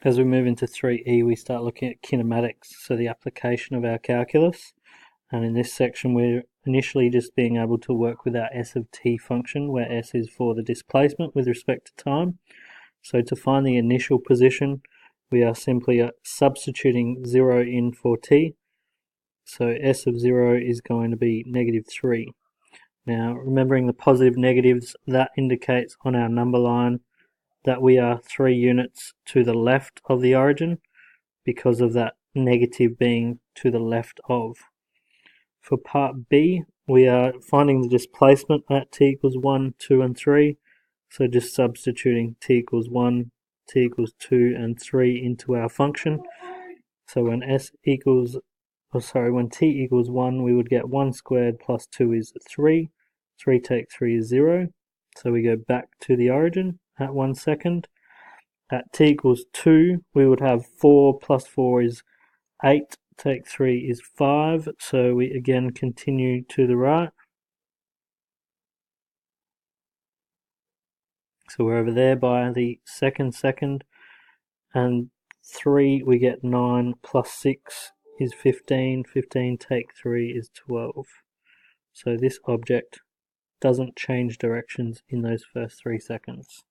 As we move into 3E, we start looking at kinematics, so the application of our calculus. And in this section, we're initially just being able to work with our s of t function, where s is for the displacement with respect to time. So to find the initial position, we are simply substituting 0 in for t. So s of 0 is going to be -3. Now, remembering the positive negatives, that indicates on our number line that we are 3 units to the left of the origin, because of that negative being to the left of. For part B, we are finding the displacement at t equals 1, 2 and 3, so just substituting t equals 1, t equals 2 and 3 into our function. So when when t equals 1, we would get 1 squared plus 2 is 3, 3 take 3 is 0, so we go back to the origin at 1 second. At t equals 2, we would have 4 plus 4 is 8, take 3 is 5, so we again continue to the right. So we're over there by the second, and 3 we get 9 plus 6 is 15, 15 take 3 is 12. So this object doesn't change directions in those first 3 seconds.